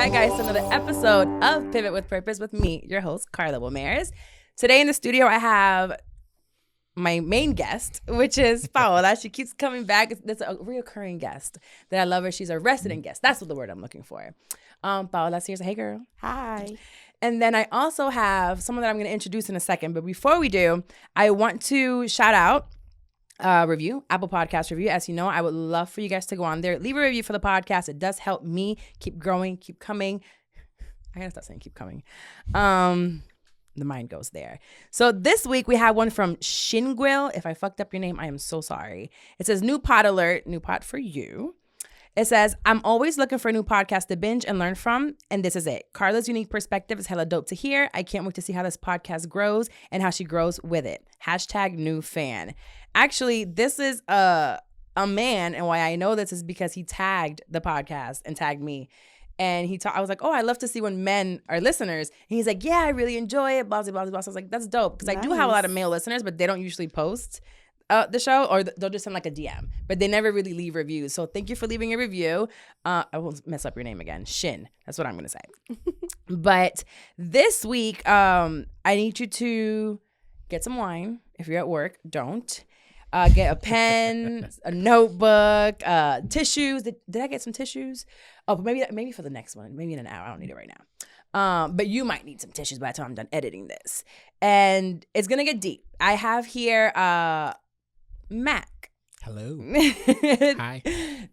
back, guys, to another episode of Pivot with Purpose with me, your host, Carla Wilmaris. Today in the studio, I have my main guest, which is Paola. She keeps coming back. That's a reoccurring guest that I love her. She's a resident guest. That's what the word I'm looking for. Paola's here. So, hey, girl. Hi. And then I also have someone that I'm going to introduce in a second. But before we do, I want to shout out review, Apple Podcast review. As you know, I would love for you guys to go on there, leave a review for the podcast. It does help me keep growing, keep coming. I gotta stop saying keep coming. The mind goes there. So this week we have one from Shingwil. If I fucked up your name, I am so sorry. It says new pod alert, new pod for you. It says, I'm always looking for a new podcast to binge and learn from, and this is it. Carla's unique perspective is hella dope to hear. I can't wait to see how this podcast grows and how she grows with it. Hashtag new fan. Actually, this is a man, and why I know this is because he tagged the podcast and tagged me. And I was like, oh, I love to see when men are listeners. And he's like, yeah, I really enjoy it, blah, blah, blah, blah. So I was like, that's dope. Because I do have a lot of male listeners, but they don't usually post the show, or they'll just send like a DM, but they never really leave reviews. So thank you for leaving a review. I won't mess up your name again. Shin. That's what I'm going to say. But this week, I need you to get some wine. If you're at work, don't. Get a pen, a notebook, tissues. Did I get some tissues? Oh, but maybe for the next one. Maybe in an hour. I don't need it right now. But you might need some tissues by the time I'm done editing this. And it's going to get deep. I have here Mac. Hello. Hi.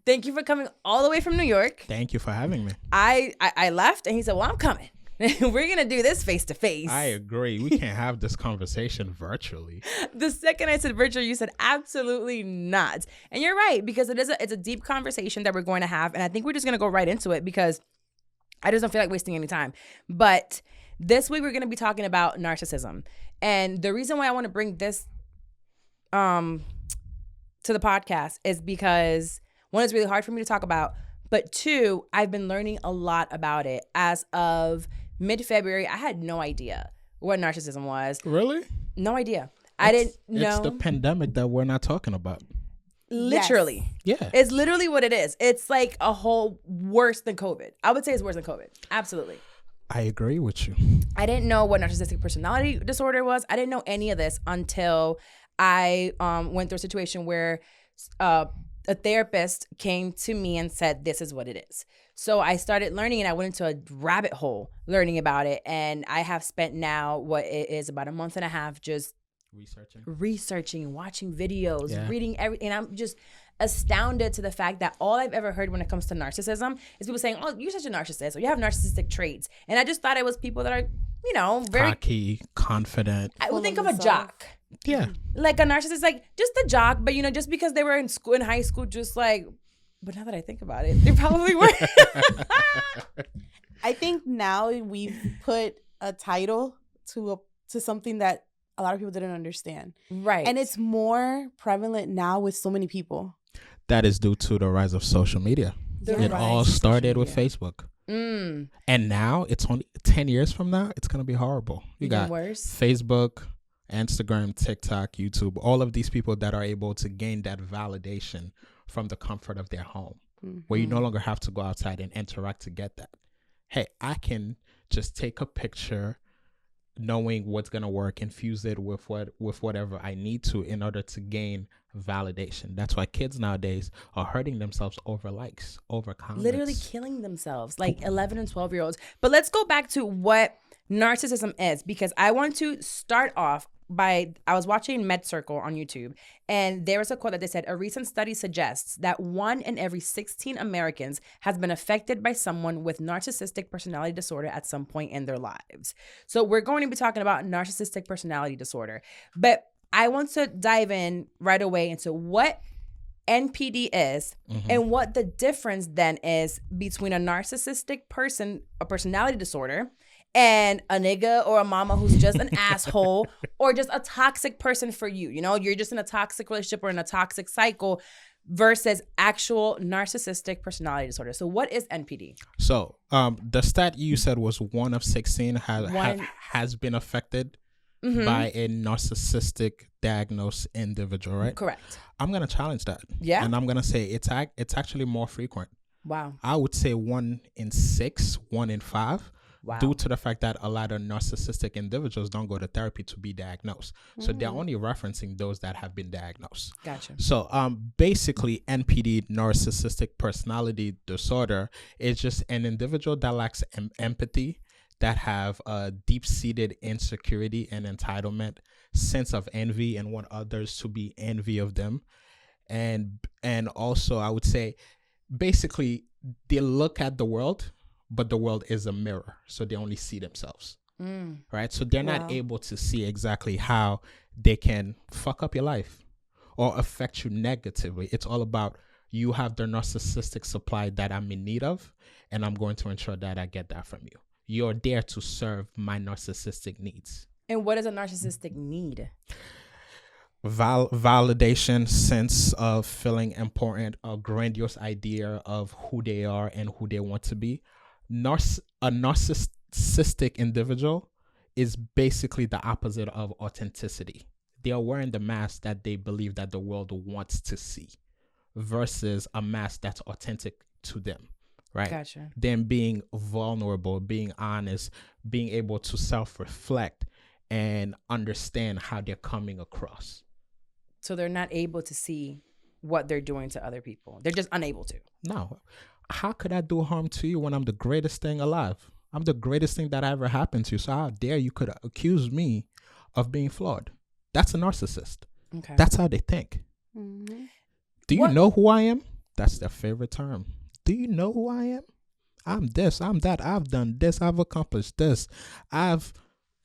Thank you for coming all the way from New York. Thank you for having me. I left and he said, well, I'm coming. We're going to do this face to face. I agree. We can't have this conversation virtually. The second I said virtual, you said absolutely not. And you're right, because it's a deep conversation that we're going to have. And I think we're just going to go right into it because I just don't feel like wasting any time. But this week we're going to be talking about narcissism. And the reason why I want to bring this to the podcast is because, one, it's really hard for me to talk about. But two, I've been learning a lot about it. As of mid-February, I had no idea what narcissism was. Really? No idea. I didn't know. It's the pandemic that we're not talking about. Literally. Yes. Yeah. It's literally what it is. It's like a whole worse than COVID. I would say it's worse than COVID. Absolutely. I agree with you. I didn't know what narcissistic personality disorder was. I didn't know any of this until I went through a situation where a therapist came to me and said, this is what it is. So I started learning, and I went into a rabbit hole learning about it. And I have spent now what it is about a month and a half just researching, watching videos, reading everything. And I'm just astounded to the fact that all I've ever heard when it comes to narcissism is people saying, oh, you're such a narcissist, or you have narcissistic traits. And I just thought it was people that are, very cocky, confident. I would think of a jock. Yeah. Like a narcissist, like just a jock, but just because they were in school, in high school, just like, but now that I think about it, they probably were. I think now we've put a title to something that a lot of people didn't understand. Right. And it's more prevalent now with so many people. That is due to the rise of social media. It all started with Facebook. Mm. And now it's only 10 years from now, it's going to be horrible. You got worse. Facebook, Instagram, TikTok, YouTube, all of these people that are able to gain that validation from the comfort of their home, where you no longer have to go outside and interact to get that. Hey, I can just take a picture knowing what's going to work, infuse it with whatever I need to in order to gain validation. That's why kids nowadays are hurting themselves over likes, over comments. Literally killing themselves, like 11 and 12-year-olds. But let's go back to what narcissism is, because I want to start off I was watching Med Circle on YouTube, and there was a quote that they said, a recent study suggests that 1 in every 16 Americans has been affected by someone with narcissistic personality disorder at some point in their lives. So we're going to be talking about narcissistic personality disorder, but I want to dive in right away into what NPD is and what the difference then is between a narcissistic person, a personality disorder, and a nigga or a mama who's just an asshole or just a toxic person for you. You're just in a toxic relationship or in a toxic cycle versus actual narcissistic personality disorder. So what is NPD? So the stat you said was 1 of 16 has been affected by a narcissistic diagnosed individual, right? Correct. I'm going to challenge that. Yeah. And I'm going to say it's actually more frequent. Wow. I would say 1 in 6, 1 in 5. Wow. Due to the fact that a lot of narcissistic individuals don't go to therapy to be diagnosed. So they're only referencing those that have been diagnosed. Gotcha. So basically NPD, narcissistic personality disorder, is just an individual that lacks empathy, that have a deep-seated insecurity and entitlement, sense of envy, and want others to be envy of them. And also I would say basically they look at the world, but the world is a mirror, so they only see themselves, right? So they're not able to see exactly how they can fuck up your life or affect you negatively. It's all about, you have the narcissistic supply that I'm in need of, and I'm going to ensure that I get that from you. You're there to serve my narcissistic needs. And what is a narcissistic need? Validation, sense of feeling important, a grandiose idea of who they are and who they want to be. A narcissistic individual is basically the opposite of authenticity. They are wearing the mask that they believe that the world wants to see versus a mask that's authentic to them, right? Gotcha. Them being vulnerable, being honest, being able to self-reflect and understand how they're coming across. So they're not able to see what they're doing to other people. They're just unable to. No. How could I do harm to you when I'm the greatest thing alive? I'm the greatest thing that ever happened to you. So how dare you could accuse me of being flawed? That's a narcissist. Okay. That's how they think. Mm-hmm. Do you know who I am? That's their favorite term. Do you know who I am? I'm this, I'm that. I've done this. I've accomplished this. I've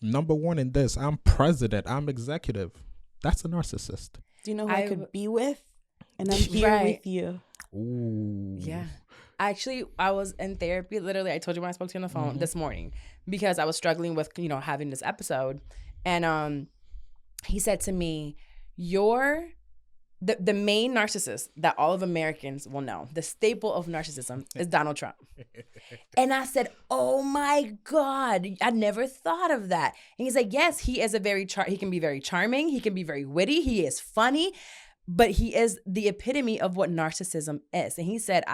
number one in this. I'm president. I'm executive. That's a narcissist. Do you know who I could be with? And I'm here with you. Ooh. Yeah. Actually, I was in therapy. Literally, I told you when I spoke to you on the phone this morning, because I was struggling with, having this episode. And he said to me, you're the main narcissist that all of Americans will know, the staple of narcissism is Donald Trump. And I said, oh my God, I never thought of that. And he's like, yes, he is he can be very charming. He can be very witty. He is funny, but he is the epitome of what narcissism is. And he said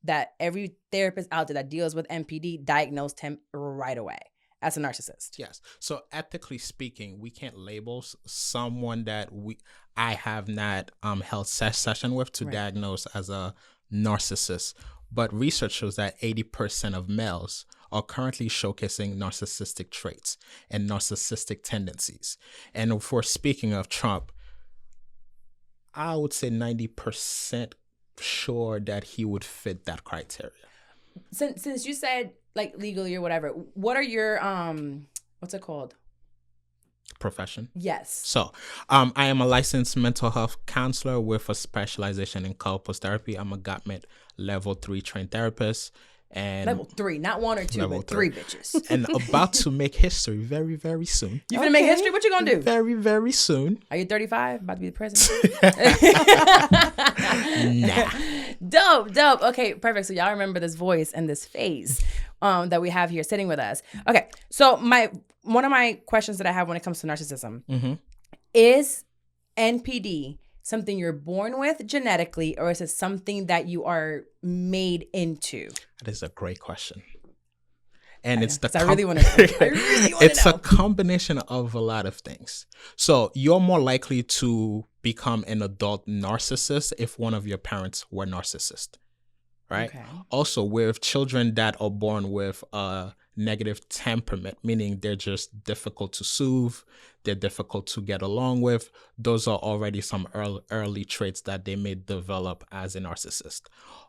that every therapist out there that deals with NPD diagnosed him right away as a narcissist. Yes. So ethically speaking, we can't label someone that I have not held session with to diagnose as a narcissist. But research shows that 80% of males are currently showcasing narcissistic traits and narcissistic tendencies. And if we're speaking of Trump, I would say 90% sure that he would fit that criteria. Since you said like legally or whatever, what are your what's it called? Profession? Yes. So I am a licensed mental health counselor with a specialization in couples therapy. I'm a Gottman level 3 trained therapist. And level 3, not 1 or 2, but 3 bitches. And about to make history very, very soon. You gonna make history? What you gonna do? Very, very soon. Are you 35? About to be the president? Nah. Dope. Okay, perfect. So y'all remember this voice and this face that we have here sitting with us. Okay, so one of my questions that I have when it comes to narcissism is NPD something you're born with genetically, or is it something that you are made into? That is a great question. And it's I really want to know. It's a combination of a lot of things. So you're more likely to become an adult narcissist if one of your parents were narcissist, right? Okay. Also, with children that are born with a negative temperament, meaning they're just difficult to soothe, they're difficult to get along with, those are already some early traits that they may develop as a narcissist.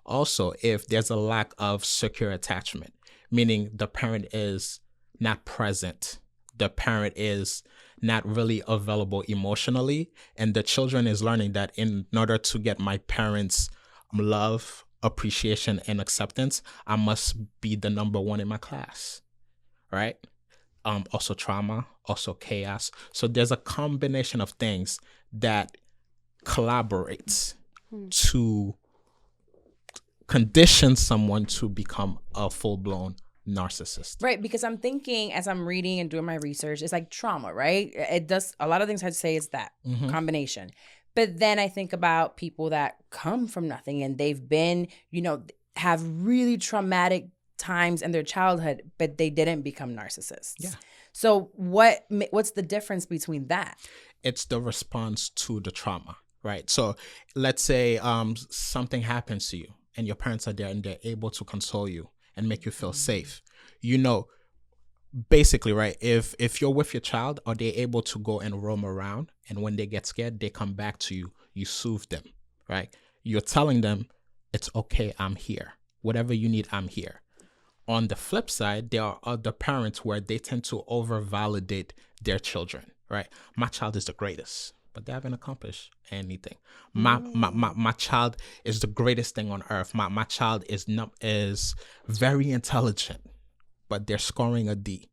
Also, if there's a lack of secure attachment, meaning the parent is not present, the parent is not really available emotionally, and the children is learning that in order to get my parents' love, appreciation, and acceptance, I must be the number one in my class, right? Also trauma, also chaos. So there's a combination of things that collaborates to condition someone to become a full-blown narcissist. Right, because I'm thinking as I'm reading and doing my research, it's like trauma, right? It does a lot of things I'd say is that combination. But then I think about people that come from nothing and they've been, have really traumatic times in their childhood, but they didn't become narcissists. Yeah. So what's the difference between that? It's the response to the trauma, right? So let's say something happens to you and your parents are there and they're able to console you and make you feel safe. You know, basically, right, if you're with your child, are they able to go and roam around, and when they get scared, they come back to you, you soothe them, right? You're telling them, it's okay, I'm here. Whatever you need, I'm here. On the flip side, there are other parents where they tend to over-validate their children, right? My child is the greatest, but they haven't accomplished anything. My child is the greatest thing on earth. My child is very intelligent, but they're scoring a D,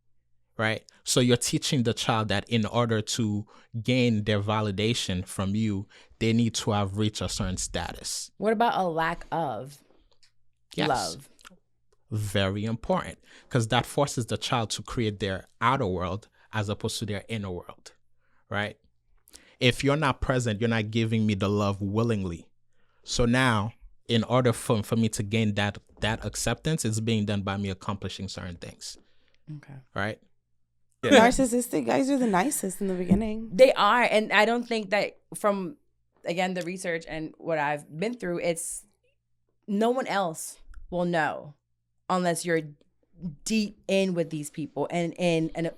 right? So you're teaching the child that in order to gain their validation from you, they need to have reached a certain status. What about a lack of love? Very important, because that forces the child to create their outer world as opposed to their inner world, right? If you're not present, you're not giving me the love willingly. So now, in order for me to gain that acceptance, it's being done by me accomplishing certain things. Okay. Right? Yeah. Narcissistic guys are the nicest in the beginning. They are. And I don't think that from, again, the research and what I've been through, it's no one else will know unless you're deep in with these people and in a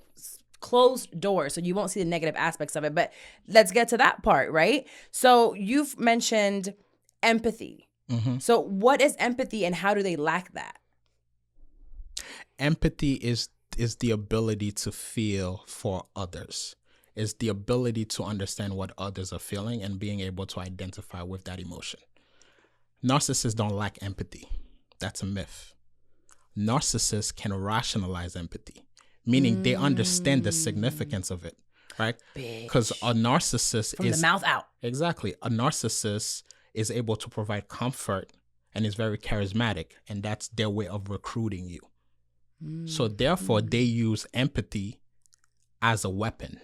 closed door. So you won't see the negative aspects of it. But let's get to that part, right? So you've mentioned empathy. Mm-hmm. So what is empathy and how do they lack that? Empathy is the ability to feel for others. Is the ability to understand what others are feeling and being able to identify with that emotion. Narcissists don't lack empathy. That's a myth. Narcissists can rationalize empathy, meaning they understand the significance of it, right? Because a narcissist From the mouth out. Exactly. A narcissist is able to provide comfort and is very charismatic, and that's their way of recruiting you. So therefore, they use empathy as a weapon.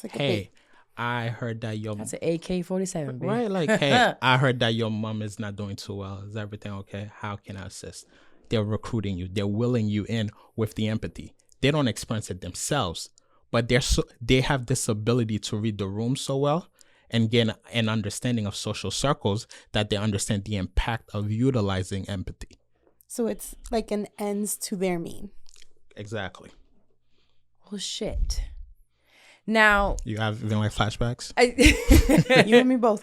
Like hey, I heard that your... That's an AK-47, baby. Right, like, hey, I heard that your mom is not doing too well. Is everything okay? How can I assist? They're recruiting you. They're willing you in with the empathy. They don't experience it themselves, but they have this ability to read the room so well and gain an understanding of social circles that they understand the impact of utilizing empathy. So it's like an ends to their mean. Exactly. Well, shit. Now, you have even like flashbacks? You and me both.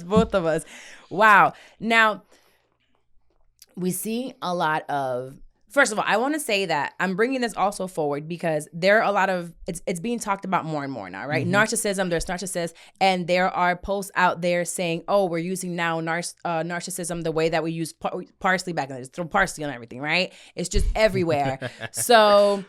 Both of us. Wow. Now, we see a lot of, first of all, I want to say that I'm bringing this also forward because there are a lot of, it's being talked about more and more now, right? Mm-hmm. Narcissism, there's narcissists, and there are posts out there saying, oh, we're using now narcissism the way that we used parsley back in the day. Throw parsley on everything, right? It's just everywhere. So...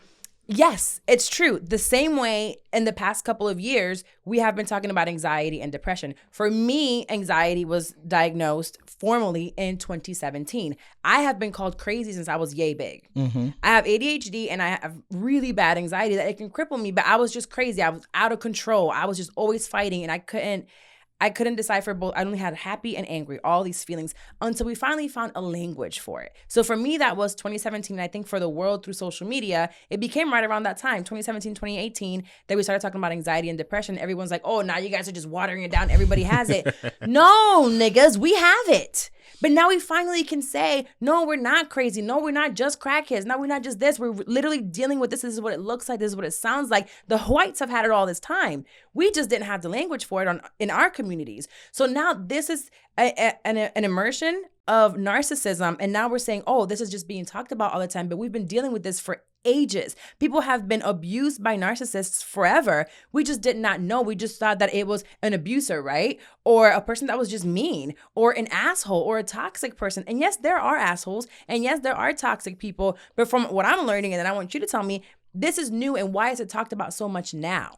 yes, it's true. The same way in the past couple of years, we have been talking about anxiety and depression. For me, anxiety was diagnosed formally in 2017. I have been called crazy since I was yay big. Mm-hmm. I have ADHD and I have really bad anxiety that it can cripple me, but I was just crazy. I was out of control. I was just always fighting and I couldn't decipher both. I only had happy and angry, all these feelings, until we finally found a language for it. So for me, that was 2017. I think for the world through social media, it became right around that time, 2017, 2018, that we started talking about anxiety and depression. Everyone's like, oh, now you guys are just watering it down. Everybody has it. No, niggas, we have it. But now we finally can say, no, we're not crazy. No, we're not just crackheads. No, we're not just this. We're literally dealing with this. This is what it looks like. This is what it sounds like. The whites have had it all this time. We just didn't have the language for it in our communities. So now this is an immersion of narcissism. And now we're saying, oh, this is just being talked about all the time. But we've been dealing with this for ages. People have been abused by narcissists forever. We just did not know. We just thought that it was an abuser, right? Or a person that was just mean, or an asshole, or a toxic person. And yes, there are assholes. And yes, there are toxic people. But from what I'm learning, and then I want you to tell me, this is new. And why is it talked about so much now?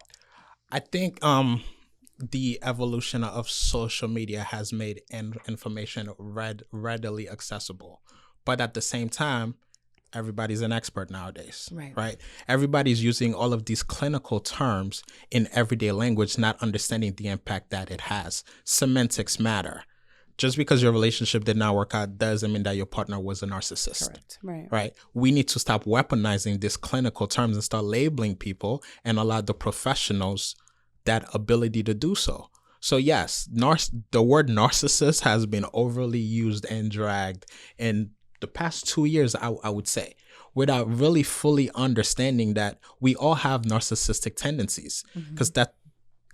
I think the evolution of social media has made information readily accessible. But at the same time, everybody's an expert nowadays, right? Everybody's using all of these clinical terms in everyday language, not understanding the impact that it has. Semantics matter. Just because your relationship did not work out doesn't mean that your partner was a narcissist. Correct. Right? We need to stop weaponizing these clinical terms and start labeling people and allow the professionals that ability to do so. So yes, the word narcissist has been overly used and dragged in the past 2 years, I would say, without really fully understanding that we all have narcissistic tendencies, because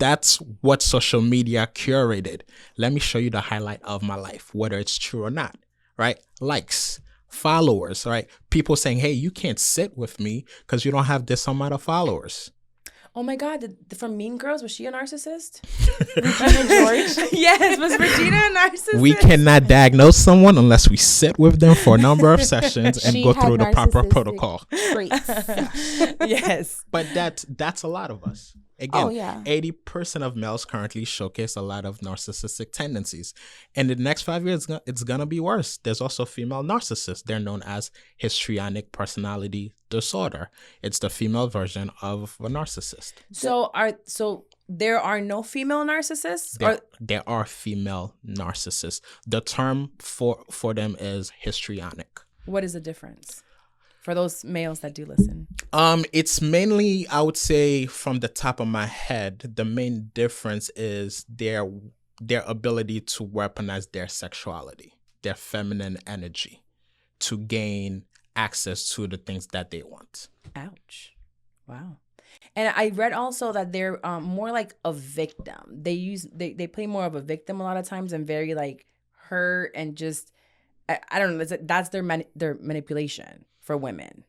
that's what social media curated. Let me show you the highlight of my life, whether it's true or not, right? Likes, followers, right? People saying, hey, you can't sit with me because you don't have this amount of followers. Oh my God, from Mean Girls, was she a narcissist? Regina George? Yes, was Regina a narcissist? We cannot diagnose someone unless we sit with them for a number of sessions and go through the proper protocol. Traits. Yes. But that's a lot of us. Again, Oh, yeah. 80% of males currently showcase a lot of narcissistic tendencies. And in the next 5 years, it's going to be worse. There's also female narcissists. They're known as histrionic personality disorder. It's the female version of a narcissist. So there are no female narcissists? There are female narcissists. The term for them is histrionic. What is the difference? For those males that do listen. It's mainly, I would say, from the top of my head, the main difference is their ability to weaponize their sexuality, their feminine energy, to gain access to the things that they want. Ouch. Wow. And I read also that they're more like a victim. They play more of a victim a lot of times and very like hurt and just, I don't know, that's their manipulation for women.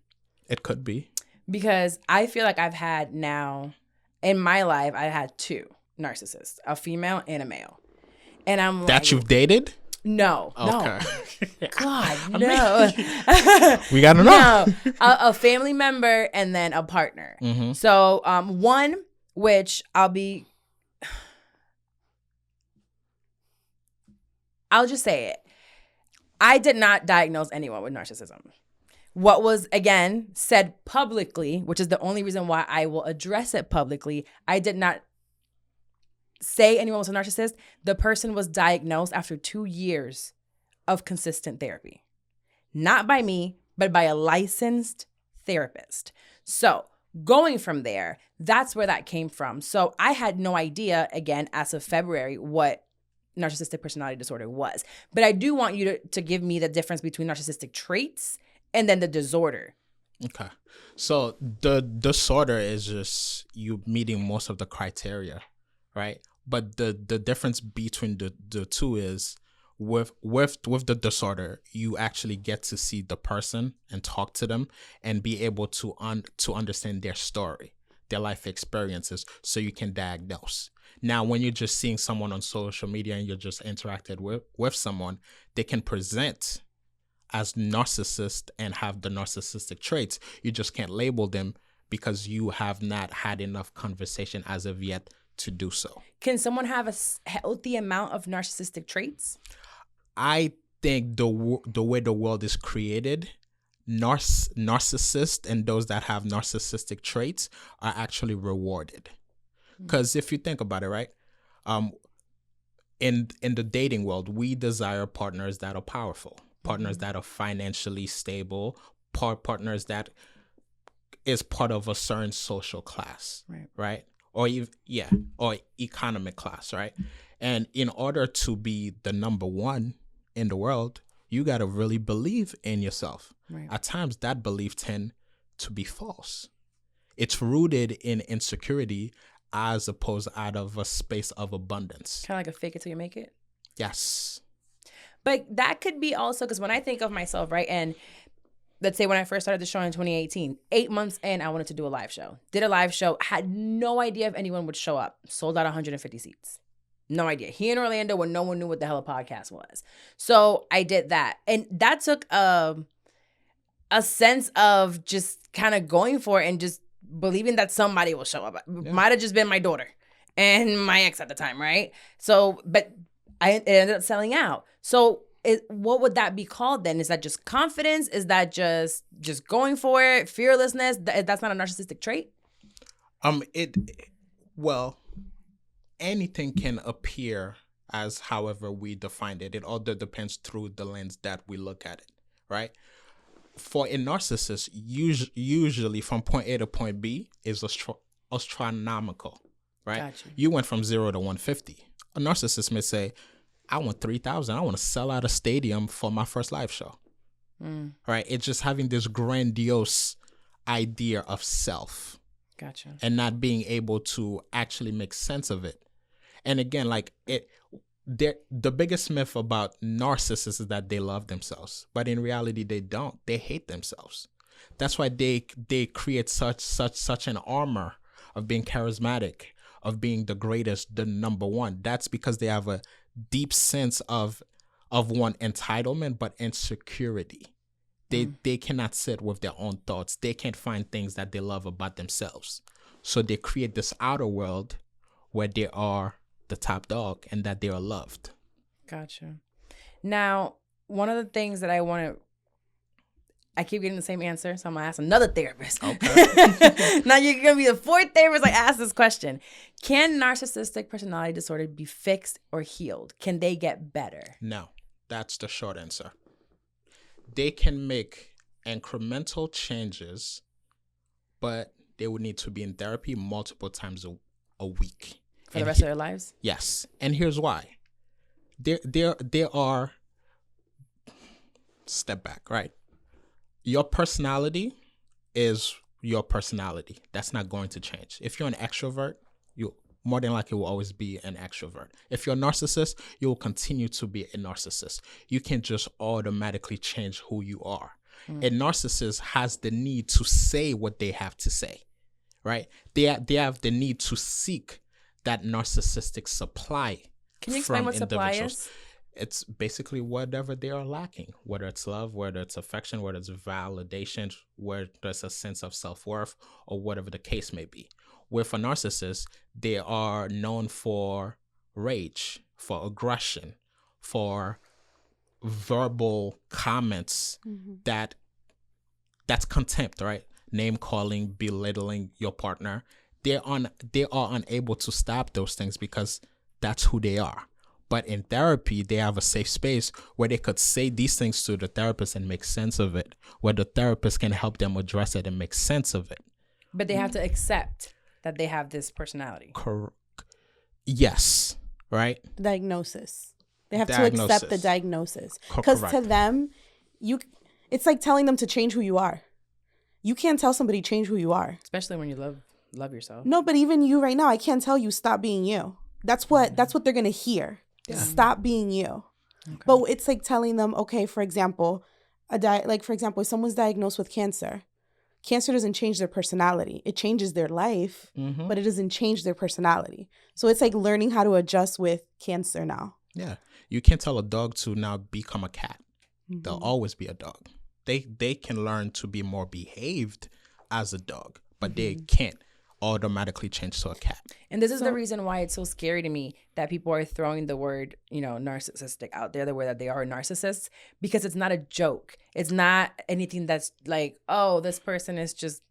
It could be. Because I feel like I've had now, in my life, I had 2 narcissists, a female and a male. And I'm that like, you've dated? No. Okay. No. God, no. We got to know. No. A family member and then a partner. Mm-hmm. So one, which I'll just say it. I did not diagnose anyone with narcissism. What was, again, said publicly, which is the only reason why I will address it publicly, I did not say anyone was a narcissist. The person was diagnosed after 2 years of consistent therapy. Not by me, but by a licensed therapist. So going from there, that's where that came from. So I had no idea, again, as of February, what narcissistic personality disorder was. But I do want you to give me the difference between narcissistic traits and then the disorder. Okay. So the disorder is just you meeting most of the criteria, right? But the difference between the two is with the disorder, you actually get to see the person and talk to them and be able to understand their story, their life experiences, so you can diagnose. Now, when you're just seeing someone on social media and you're just interacted with someone, they can present as narcissist and have the narcissistic traits. You just can't label them because you have not had enough conversation as of yet to do so. Can someone have a healthy amount of narcissistic traits? I think the way the world is created, narcissists and those that have narcissistic traits are actually rewarded. Because if you think about it, right, in the dating world, we desire partners that are powerful, partners that are financially stable, partners that is part of a certain social class, right? Or or economic class, right? And in order to be the number one in the world, you got to really believe in yourself. Right. At times, that belief tend to be false. It's rooted in insecurity as opposed out of a space of abundance. Kind of like a fake it till you make it? Yes. But that could be also, because when I think of myself, right, and let's say when I first started the show in 2018, 8 months in, I wanted to do a live show. Did a live show, had no idea if anyone would show up. Sold out 150 seats. No idea. Here in Orlando where no one knew what the hell a podcast was. So I did that. And that took a sense of just kind of going for it and just believing that somebody will show up. It might have just been my daughter and my ex at the time, right? So, but it ended up selling out. So what would that be called then? Is that just confidence? Is that just going for it? Fearlessness? That's not a narcissistic trait? Well, anything can appear as however we defined it. It all depends through the lens that we look at it, right? For a narcissist, usually from point A to point B is astronomical, right? Gotcha. You went from 0 to 150. A narcissist may say, I want 3,000. I want to sell out a stadium for my first live show, right? It's just having this grandiose idea of self. Gotcha. And not being able to actually make sense of it. And again, like the biggest myth about narcissists is that they love themselves, but in reality they don't. They hate themselves. That's why they create such an armor of being charismatic, of being the greatest, the number one. That's because they have a deep sense of one, entitlement, but insecurity. They cannot sit with their own thoughts. They can't find things that they love about themselves. So they create this outer world where they are the top dog and that they are loved. Gotcha. Now, one of the things that I keep getting the same answer, so I'm going to ask another therapist. Okay. Now you're going to be the fourth therapist I ask this question. Can narcissistic personality disorder be fixed or healed? Can they get better? No, that's the short answer. They can make incremental changes, but they would need to be in therapy multiple times a week. For the rest of their lives? Yes. And here's why. There are, step back, right? Your personality is your personality. That's not going to change. If you're an extrovert, you more than likely will always be an extrovert. If you're a narcissist, you will continue to be a narcissist. You can just automatically change who you are. A narcissist has the need to say what they have to say, right? They have the need to seek that narcissistic supply. Can you explain what supply is? It's basically whatever they are lacking, whether it's love, whether it's affection, whether it's validation, whether it's a sense of self-worth, or whatever the case may be. With a narcissist, they are known for rage, for aggression, for verbal comments that's contempt, right? Name calling, belittling your partner. They are unable to stop those things because that's who they are. But in therapy, they have a safe space where they could say these things to the therapist and make sense of it, where the therapist can help them address it and make sense of it. But they have to accept that they have this personality. Yes, right? The diagnosis. They have to accept the diagnosis. Because to them, it's like telling them to change who you are. You can't tell somebody change who you are. Especially when you love yourself. No, but even you right now, I can't tell you stop being you. That's what they're going to hear. Yeah. Stop being you. Okay. But it's like telling them, okay, for example, if someone's diagnosed with cancer doesn't change their personality. It changes their life, but it doesn't change their personality. So it's like learning how to adjust with cancer now. Yeah. You can't tell a dog to now become a cat. They'll always be a dog. They can learn to be more behaved as a dog, but they can't automatically change to a cat. And this is the reason why it's so scary to me that people are throwing the word, narcissistic out there, the word that they are narcissists, because it's not a joke. It's not anything that's like, oh, this person is just,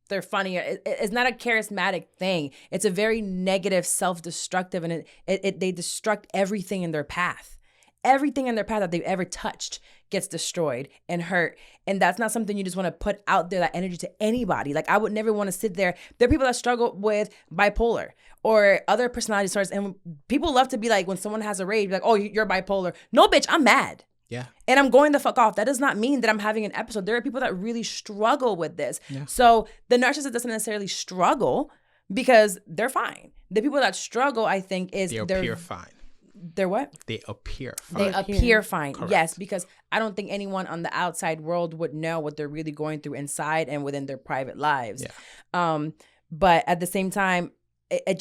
they're funny. It's not a charismatic thing. It's a very negative, self-destructive, and they destruct everything in their path. Everything in their path that they've ever touched gets destroyed and hurt. And that's not something you just want to put out there, that energy, to anybody. Like, I would never want to sit there. There are people that struggle with bipolar or other personality disorders. And people love to be like, when someone has a rage, be like, oh, you're bipolar. No, bitch, I'm mad. Yeah. And I'm going the fuck off. That does not mean that I'm having an episode. There are people that really struggle with this. Yeah. So the narcissist doesn't necessarily struggle because they're fine. The people that struggle, I think, they're appear fine. They're what? They appear fine. They appear fine. Correct. Yes, because I don't think anyone on the outside world would know what they're really going through inside and within their private lives. Yeah. But at the same time, I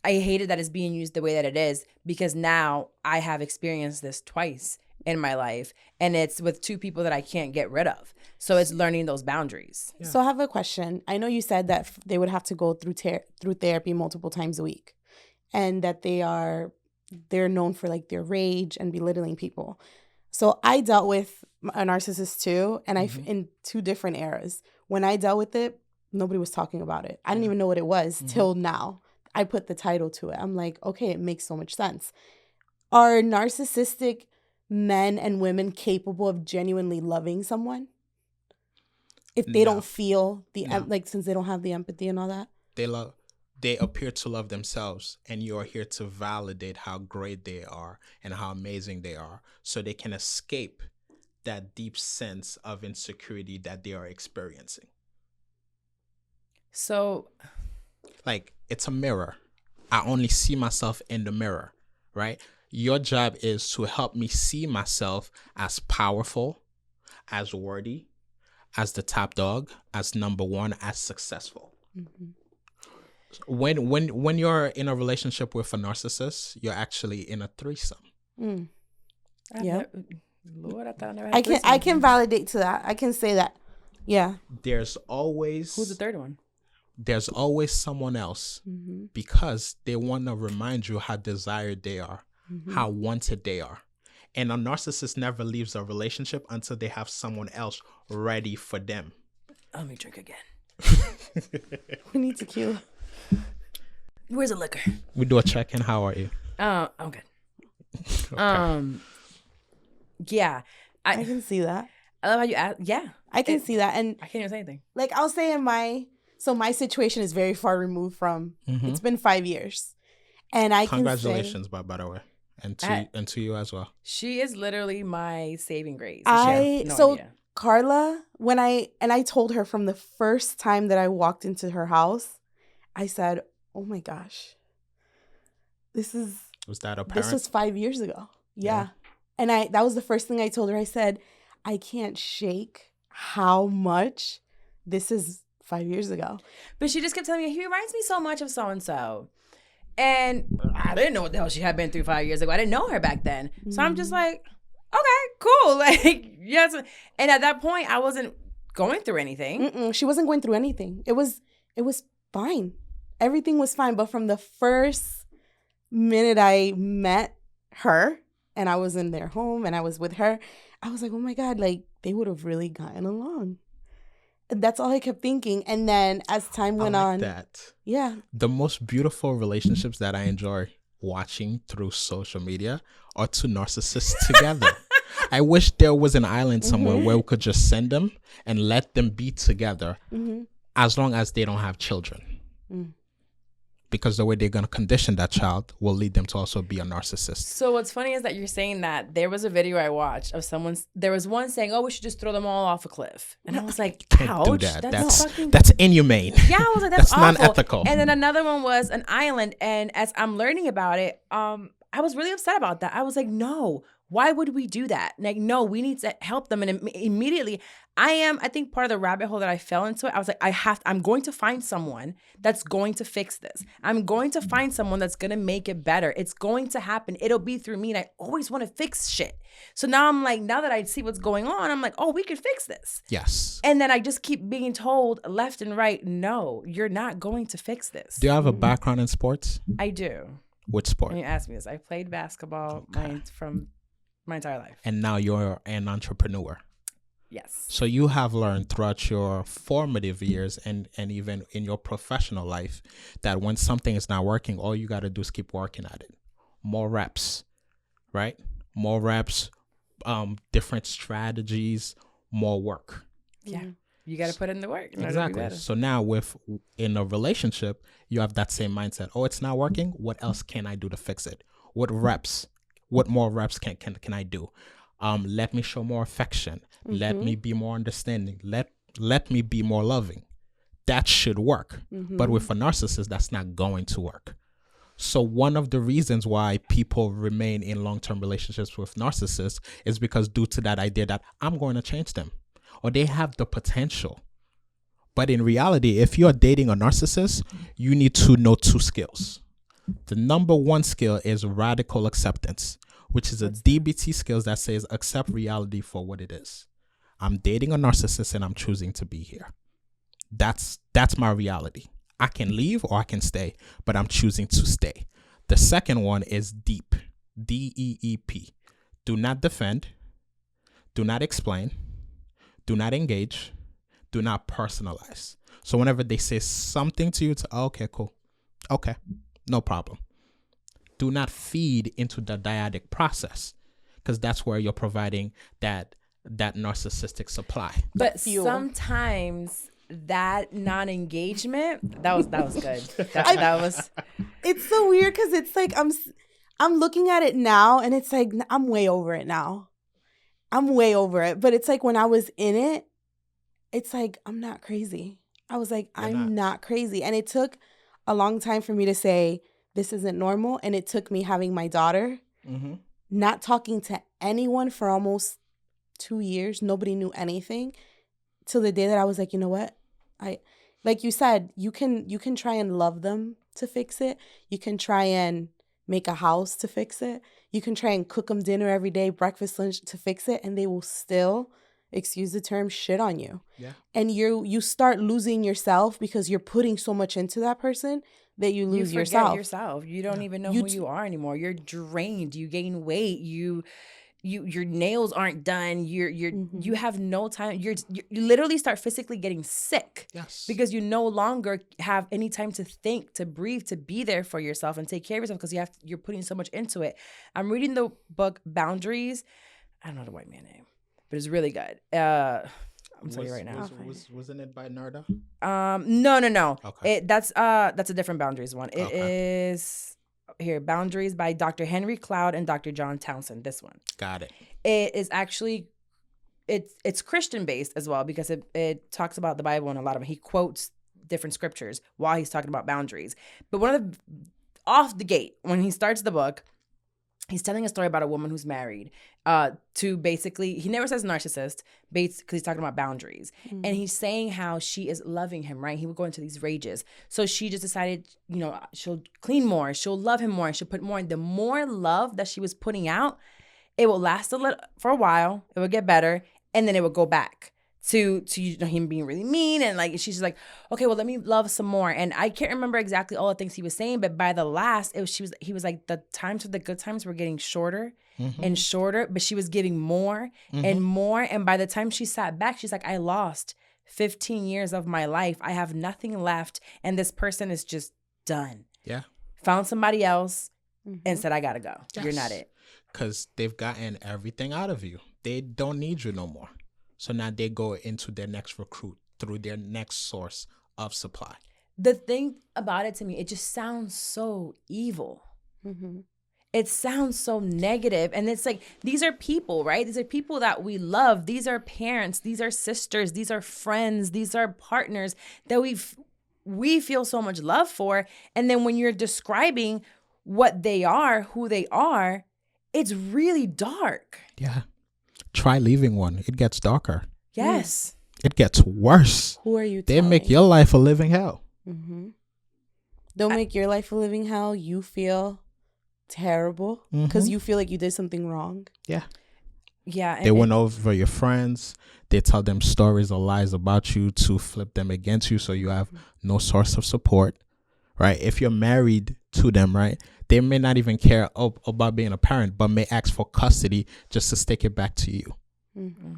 hated that it's being used the way that it is, because now I have experienced this twice in my life, and it's with two people that I can't get rid of. So it's learning those boundaries. Yeah. So I have a question. I know you said that they would have to go through therapy multiple times a week, and that they're known for like their rage and belittling people. So I dealt with a narcissist too, and in two different eras. When I dealt with it, nobody was talking about it. I didn't even know what it was till now. I put the title to it. I'm like, okay, it makes so much sense. Are narcissistic men and women capable of genuinely loving someone if they don't feel since they don't have the empathy and all that? They appear to love themselves, and you are here to validate how great they are and how amazing they are, so they can escape that deep sense of insecurity that they are experiencing. So, like, it's a mirror. I only see myself in the mirror, right? Your job is to help me see myself as powerful, as worthy, as the top dog, as number one, as successful. Mm-hmm. When you're in a relationship with a narcissist, you're actually in a threesome. Yeah. Lord, I thought I never had I can validate to that. I can say that. Yeah. There's always... Who's the third one? There's always someone else, because they want to remind you how desired they are, how wanted they are. And a narcissist never leaves a relationship until they have someone else ready for them. Let me drink again. We need tequila. Where's the liquor? We do a check-in. How are you? I'm good. Okay. Yeah. I can see that. I love how you ask. Yeah. I can see that. And I can't even say anything. Like, I'll say my situation is very far removed from, it's been 5 years. And I Congratulations, by the way. And to you as well. She is literally my saving grace. Carla, when I told her from the first time that I walked into her house, I said, oh my gosh, was that apparent? This was 5 years ago. Yeah. And that was the first thing I told her. I said, I can't shake how much this is 5 years ago. But she just kept telling me, he reminds me so much of so-and-so. And I didn't know what the hell she had been through 5 years ago. I didn't know her back then. So I'm just like, okay, cool. Like, yes. And at that point, I wasn't going through anything. She wasn't going through anything. It was fine. Everything was fine. But from the first minute I met her and I was in their home and I was with her, I was like, oh my God, like they would have really gotten along. That's all I kept thinking. And then as time went on. Yeah. The most beautiful relationships that I enjoy watching through social media are two narcissists together. I wish there was an island somewhere where we could just send them and let them be together as long as they don't have children. Because the way they're going to condition that child will lead them to also be a narcissist. So what's funny is that you're saying that. There was a video I watched of there was one saying, oh, we should just throw them all off a cliff. And I was like, ouch. Can't do that. That's inhumane. Yeah, I was like, that's awful. Non-ethical. And then another one was an island. And as I'm learning about it, I was really upset about that. I was like, no, why would we do that? Like, no, we need to help them. And immediately, I think part of the rabbit hole that I fell into it, I was like, I'm going to find someone that's going to fix this. I'm going to find someone that's going to make it better. It's going to happen. It'll be through me. And I always want to fix shit. So now I'm like, now that I see what's going on, I'm like, oh, we could fix this. Yes. And then I just keep being told left and right, no, you're not going to fix this. Do you have a background in sports? I do. Which sport? When you ask me this, I played basketball from my entire life. And now you're an entrepreneur. Yes. So you have learned throughout your formative years and even in your professional life that when something is not working, all you got to do is keep working at it. More reps, right? More reps, different strategies, more work. Yeah. You got to put in the work. Exactly. So now in a relationship, you have that same mindset. Oh, it's not working. What else can I do to fix it? What more reps can I do? Let me show more affection. Let me be more understanding. Let me be more loving. That should work. But with a narcissist, that's not going to work. So one of the reasons why people remain in long-term relationships with narcissists is because due to that idea that I'm going to change them, or they have the potential. But in reality, if you're dating a narcissist, you need to know two skills. The number one skill is radical acceptance, which is a DBT skills that says accept reality for what it is. I'm dating a narcissist and I'm choosing to be here. That's my reality. I can leave or I can stay, but I'm choosing to stay. The second one is deep, DEEP. Do not defend. Do not explain. Do not engage. Do not personalize. So whenever they say something to you, okay, cool. Okay, no problem. do not feed into the dyadic process, because that's where you're providing that narcissistic supply. But sometimes that non-engagement, that was good. That was. It's so weird because it's like I'm looking at it now and it's like I'm way over it now. I'm way over it. But it's like when I was in it, it's like I'm not crazy. I was like, I'm not crazy. And it took a long time for me to say, this isn't normal. And it took me having my daughter, not talking to anyone for almost 2 years. Nobody knew anything till the day that I was like, you know what? Like you said, you can try and love them to fix it. You can try and make a house to fix it. You can try and cook them dinner every day, breakfast, lunch to fix it. And they will still, excuse the term, shit on you. Yeah. And you start losing yourself because you're putting so much into that person that you lose yourself. You don't even know who you are anymore. You're drained. You gain weight. Your nails aren't done. You have no time. You literally start physically getting sick. Yes. Because you no longer have any time to think, to breathe, to be there for yourself and take care of yourself because you're putting so much into it. I'm reading the book Boundaries. I don't know the white man name, but it's really good. I'm telling you right now. Wasn't it by Narda? No. Okay. That's a different Boundaries one. It is here, Boundaries by Dr. Henry Cloud and Dr. John Townsend. This one. Got it. It is actually it's Christian based as well because it talks about the Bible and a lot of it. He quotes different scriptures while he's talking about boundaries. But off the gate, when he starts the book, he's telling a story about a woman who's married to basically, he never says narcissist, because he's talking about boundaries. Mm-hmm. And he's saying how she is loving him, right? He would go into these rages. So she just decided, she'll clean more, she'll love him more, and she'll put more in. The more love that she was putting out, it will last for a while, it would get better, and then it would go back to him being really mean. And like she's just like, okay, well, let me love some more. And I can't remember exactly all the things he was saying, but by the last, he was like, the times with the good times were getting shorter and shorter, but she was giving more and more. And by the time she sat back, she's like, I lost 15 years of my life. I have nothing left. And this person is just done. Yeah. Found somebody else and said, I gotta go. Yes. You're not it. Because they've gotten everything out of you. They don't need you no more. So now they go into their next recruit through their next source of supply. The thing about it to me, it just sounds so evil. Mm-hmm. It sounds so negative. And it's like, these are people, right? These are people that we love. These are parents. These are sisters. These are friends. These are partners that we feel so much love for. And then when you're describing what they are, who they are, it's really dark. Yeah. Try leaving one. It gets darker. Yes. It gets worse. Who are you telling? They make your life a living hell. Mm-hmm. They'll make your life a living hell. You feel terrible because you feel like you did something wrong. Yeah. Yeah. They went over your friends. They tell them stories or lies about you to flip them against you so you have no source of support, right? If you're married to them, right? They may not even care about being a parent, but may ask for custody just to stick it back to you. Mm-hmm.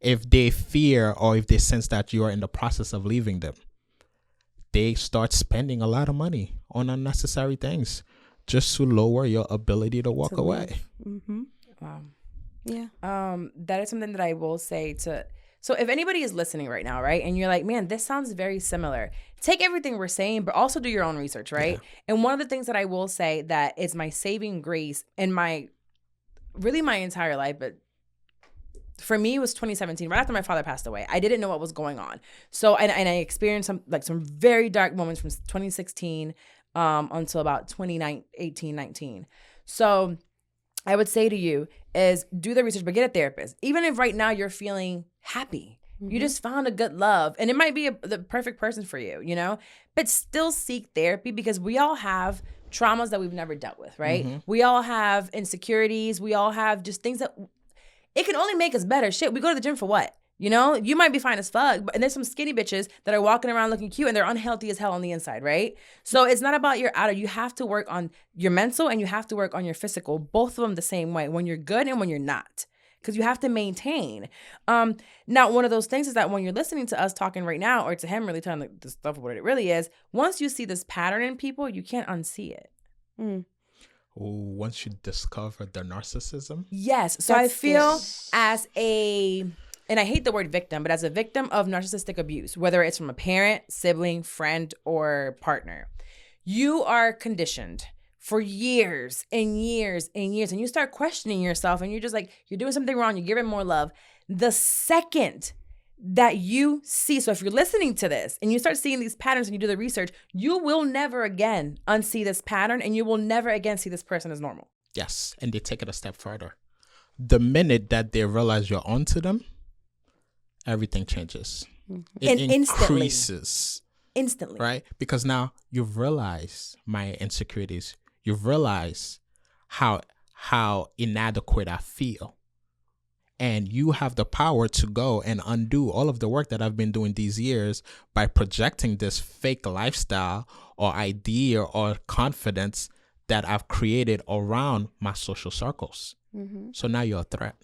If they fear or if they sense that you are in the process of leaving them, they start spending a lot of money on unnecessary things just to lower your ability to walk away. Mm-hmm. Wow. Yeah. That is something that I will say so if anybody is listening right now, right, and you're like, man, this sounds very similar, take everything we're saying, but also do your own research, right? Yeah. And one of the things that I will say that is my saving grace in my entire life, but for me, it was 2017, right after my father passed away. I didn't know what was going on. So, and I experienced some very dark moments from 2016 until about 2018, 19. So I would say to you is do the research, but get a therapist. Even if right now you're feeling happy, you just found a good love, and it might be the perfect person for you, but still seek therapy because we all have traumas that we've never dealt with, right? Mm-hmm. We all have insecurities. We all have just things that it can only make us better. Shit, we go to the gym for what? You might be fine as fuck, and there's some skinny bitches that are walking around looking cute and they're unhealthy as hell on the inside, right? So it's not about your outer. You have to work on your mental and you have to work on your physical, both of them the same way, when you're good and when you're not, because you have to maintain. Now, one of those things is that when you're listening to us talking right now, or to him really telling the stuff of what it really is, once you see this pattern in people, you can't unsee it. Once you discover the narcissism? Yes. So I feel as and I hate the word victim, but as a victim of narcissistic abuse, whether it's from a parent, sibling, friend, or partner, you are conditioned for years and years and years. And you start questioning yourself and you're just like, you're doing something wrong. You're giving more love. The second that you see, so if you're listening to this and you start seeing these patterns and you do the research, you will never again unsee this pattern and you will never again see this person as normal. Yes. And they take it a step further. The minute that they realize you're onto them, everything changes. It increases. Instantly. Right? Because now you've realized my insecurities. You've realized how inadequate I feel. And you have the power to go and undo all of the work that I've been doing these years by projecting this fake lifestyle or idea or confidence that I've created around my social circles. Mm-hmm. So now you're a threat.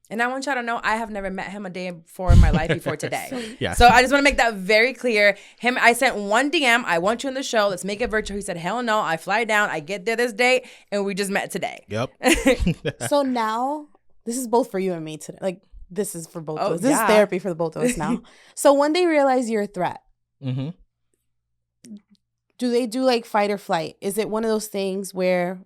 And I want y'all to know I have never met him a day before in my life before today. Yes. So I just want to make that very clear. I sent one DM, I want you in the show. Let's make it virtual. He said, hell no, I fly down. I get there this date. And we just met today. Yep. So now, this is both for you and me today. Like, this is for both of us. This is therapy for the both of us now. So when they realize you're a threat, mm-hmm. do they do like fight or flight? Is it one of those things where,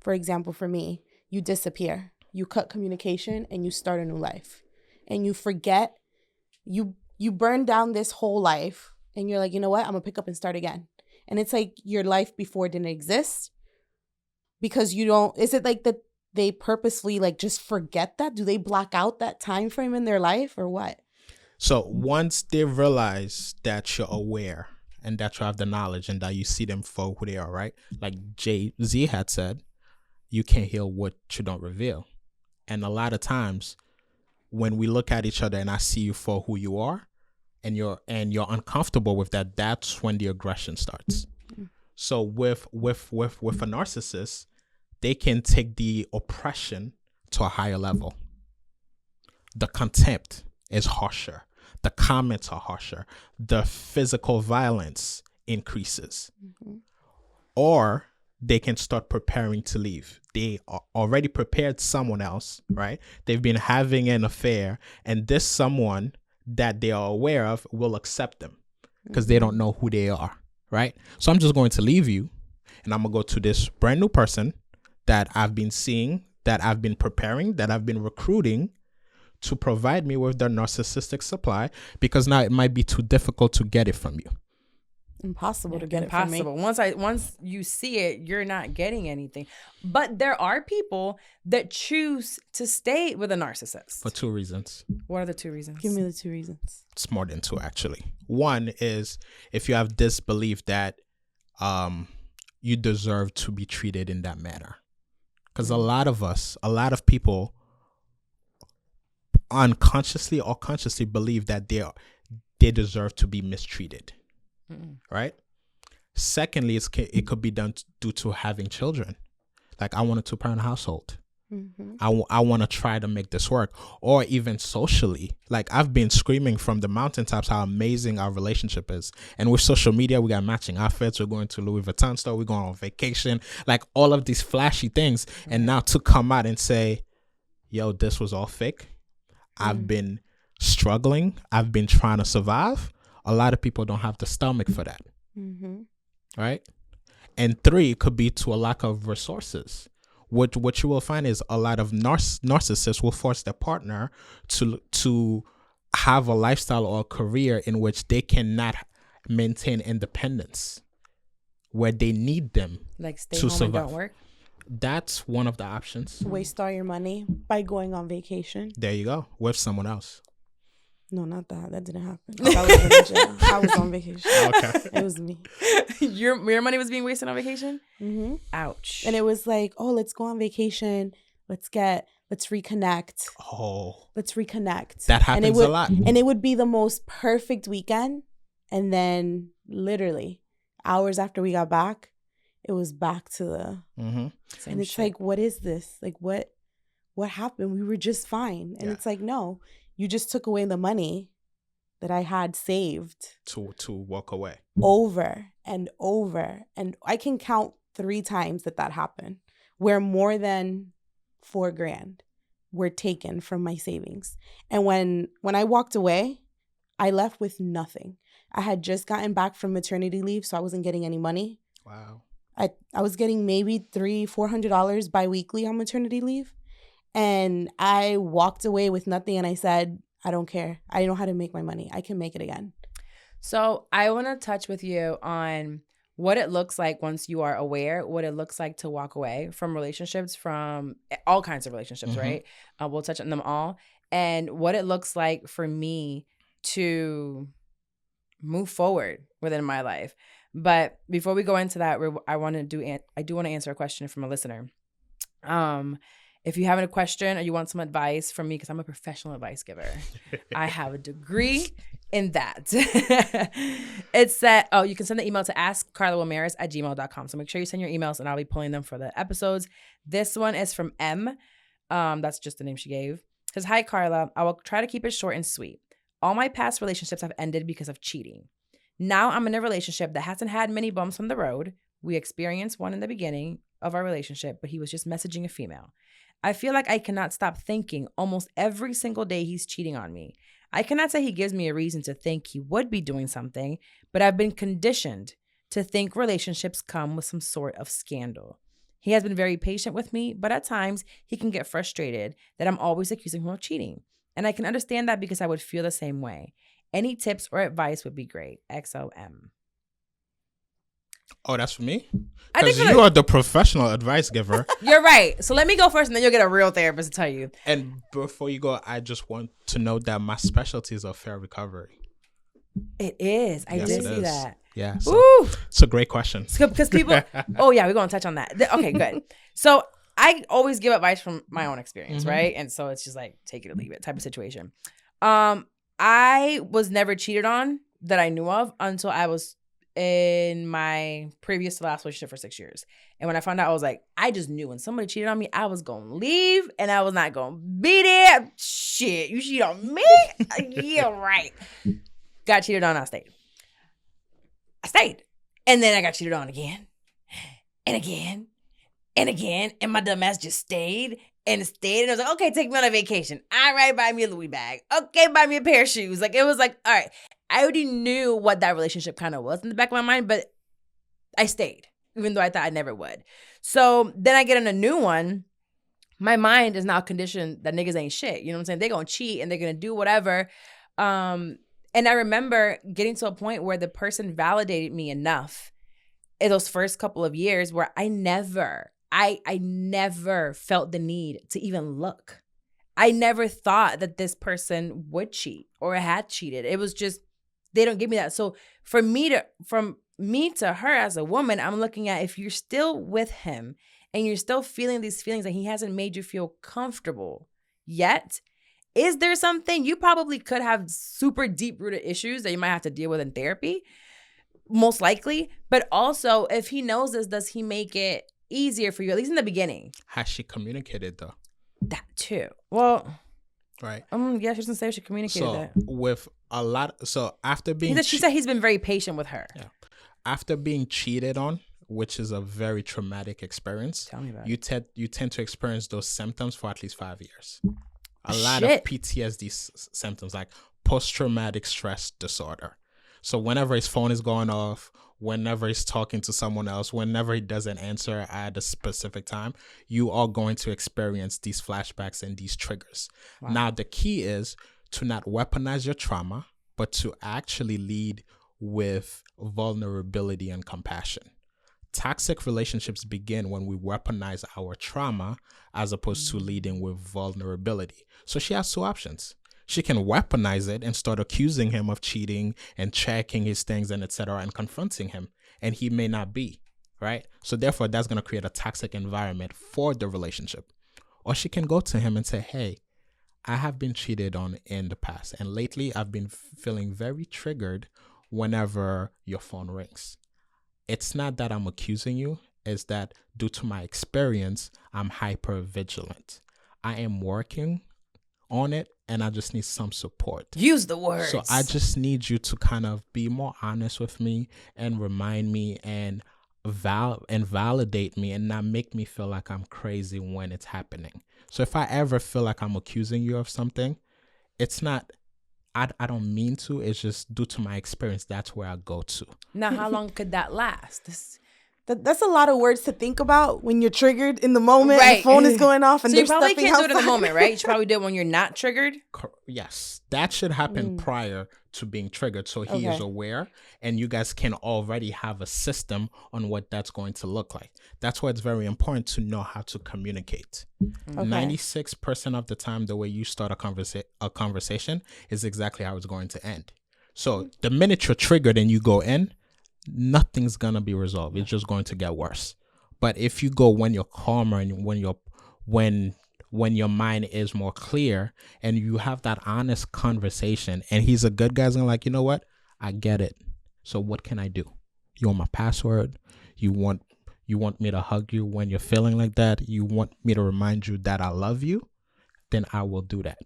for example, for me, you disappear? You cut communication and you start a new life. And you forget, you burn down this whole life and you're like, you know what? I'm going to pick up and start again. And it's like your life before didn't exist because you don't, is it like that they purposely like just forget that? Do they block out that time frame in their life or what? So once they realize that you're aware and that you have the knowledge and that you see them for who they are, right? Like Jay-Z had said, you can't heal what you don't reveal. And a lot of times when we look at each other and I see you for who you are and you're uncomfortable with that, that's when the aggression starts. Mm-hmm. So with a narcissist, they can take the oppression to a higher level. The contempt is harsher. The comments are harsher. The physical violence increases. Mm-hmm. Or they can start preparing to leave. They are already prepared someone else, right? They've been having an affair, and this someone that they are aware of will accept them because they don't know who they are, right? So I'm just going to leave you, and I'm going to go to this brand new person that I've been seeing, that I've been preparing, that I've been recruiting to provide me with their narcissistic supply, because now it might be too difficult to get it from you. Impossible to get it from me. Once you see it, you're not getting anything. But there are people that choose to stay with a narcissist for 2 reasons. What are the 2 reasons? Give me the 2 reasons. It's more than 2, actually. One is if you have this belief that you deserve to be treated in that manner. Because a lot of people unconsciously or consciously believe that they deserve to be mistreated. Mm-mm. Right? Secondly, it could be done due to having children. Like, I want a 2-parent household. Mm-hmm. I want to try to make this work. Or even socially. Like, I've been screaming from the mountaintops how amazing our relationship is. And with social media, we got matching outfits. We're going to Louis Vuitton store. We're going on vacation. Like, all of these flashy things. Mm-hmm. And now to come out and say, yo, this was all fake. Mm-hmm. I've been struggling. I've been trying to survive. A lot of people don't have the stomach for that. Mm-hmm. Right? And 3, it could be to a lack of resources. What you will find is a lot of narcissists will force their partner to have a lifestyle or a career in which they cannot maintain independence, where they need them like stay to home survive. And don't work. That's one of the options. Waste all your money by going on vacation. There you go, with someone else. No, not that. That didn't happen. I was on vacation. Okay. It was me. Your money was being wasted on vacation? Mm-hmm. Ouch. And it was like, oh, let's go on vacation. Let's reconnect. Oh. Let's reconnect. That happens a lot. And it would be the most perfect weekend. And then literally hours after we got back, it was back to the... Mm-hmm. And it's like, what is this? Like, what happened? We were just fine. And it's like, no. You just took away the money that I had saved to walk away over and over. And I can count 3 times that happened, where more than $4,000 were taken from my savings. And when I walked away, I left with nothing. I had just gotten back from maternity leave, so I wasn't getting any money. Wow. I was getting maybe $300-$400 biweekly on maternity leave. And I walked away with nothing, and I said, I don't care. I know how to make my money. I can make it again. So I want to touch with you on what it looks like once you are aware, what it looks like to walk away from relationships, from all kinds of relationships, right? We'll touch on them all. And what it looks like for me to move forward within my life. But before we go into that, I do want to answer a question from a listener. If you have a question or you want some advice from me, because I'm a professional advice giver, I have a degree in that. It's that, you can send the email to askcarlawilmaris@gmail.com. So make sure you send your emails and I'll be pulling them for the episodes. This one is from M. That's just the name she gave. It says, hi, Carla. I will try to keep it short and sweet. All my past relationships have ended because of cheating. Now I'm in a relationship that hasn't had many bumps on the road. We experienced one in the beginning of our relationship, but he was just messaging a female. I feel like I cannot stop thinking almost every single day he's cheating on me. I cannot say he gives me a reason to think he would be doing something, but I've been conditioned to think relationships come with some sort of scandal. He has been very patient with me, but at times he can get frustrated that I'm always accusing him of cheating. And I can understand that because I would feel the same way. Any tips or advice would be great. XOM. Oh, that's for me? I think Because you are the professional advice giver. You're right. So let me go first and then you'll get a real therapist to tell you. And before you go, I just want to note that my specialty is affair recovery. It is. I did see that. Yeah. So Ooh. It's a great question. Because people, oh yeah, we're going to touch on that. Okay, good. So I always give advice from my own experience, right? And so it's just like, take it or leave it type of situation. I was never cheated on that I knew of until I was in my previous to last relationship for 6 years. And when I found out, I was like, I just knew when somebody cheated on me, I was going to leave and I was not going to be there. Shit, you cheat on me? Yeah, right. Got cheated on, I stayed. And then I got cheated on again and again and again. And my dumb ass just stayed. And I was like, okay, take me on a vacation. All right, buy me a Louis bag. Okay, buy me a pair of shoes. Like, it was like, all right. I already knew what that relationship kind of was in the back of my mind, but I stayed, even though I thought I never would. So then I get in a new one. My mind is now conditioned that niggas ain't shit. You know what I'm saying? They're going to cheat and they're going to do whatever. And I remember getting to a point where the person validated me enough in those first couple of years where I never felt the need to even look. I never thought that this person would cheat or had cheated. It was just, they don't give me that. So from me to her as a woman, I'm looking at, if you're still with him and you're still feeling these feelings that he hasn't made you feel comfortable yet, is there something? You probably could have super deep rooted issues that you might have to deal with in therapy, most likely. But also, if he knows this, does he make it easier for you, at least in the beginning? Has she communicated though? That too. Well, right. Yeah, she doesn't say she communicated that. With a lot, so after being, she said he's been very patient with her. Yeah. After being cheated on, which is a very traumatic experience. Tell me about it. You tend to experience those symptoms for at least 5 years. A lot of PTSD symptoms, like post-traumatic stress disorder. So whenever his phone is going off, whenever he's talking to someone else, whenever he doesn't answer at a specific time, you are going to experience these flashbacks and these triggers. Wow. Now, the key is to not weaponize your trauma, but to actually lead with vulnerability and compassion. Toxic relationships begin when we weaponize our trauma as opposed to leading with vulnerability. So she has 2 options. She can weaponize it and start accusing him of cheating and checking his things and etc. and confronting him. And he may not be, right? So therefore, that's going to create a toxic environment for the relationship. Or she can go to him and say, hey, I have been cheated on in the past. And lately, I've been feeling very triggered whenever your phone rings. It's not that I'm accusing you. It's that due to my experience, I'm hyper vigilant. I am working on it and I just need some support. Use the words. So I just need you to kind of be more honest with me and remind me and invalidate me and not make me feel like I'm crazy when it's happening. So if I ever feel like I'm accusing you of something, it's not, I don't mean to, it's just due to my experience. That's where I go to. Now, how long could that last? That's a lot of words to think about when you're triggered in the moment. Right. The phone is going off, and so you there's probably stuffing can't do it in the outside. moment, right? You should probably do it when you're not triggered. Yes, that should happen prior to being triggered, so he is aware, and you guys can already have a system on what that's going to look like. That's why it's very important to know how to communicate. 96% of the time, the way you start a conversation is exactly how it's going to end. So the minute you're triggered and you go in, nothing's gonna be resolved. It's just going to get worse. But if you go when you're calmer and when your mind is more clear and you have that honest conversation, and he's a good guy, and like, you know what, I get it. So what can I do? You want my password? You want me to hug you when you're feeling like that? You want me to remind you that I love you? Then I will do that.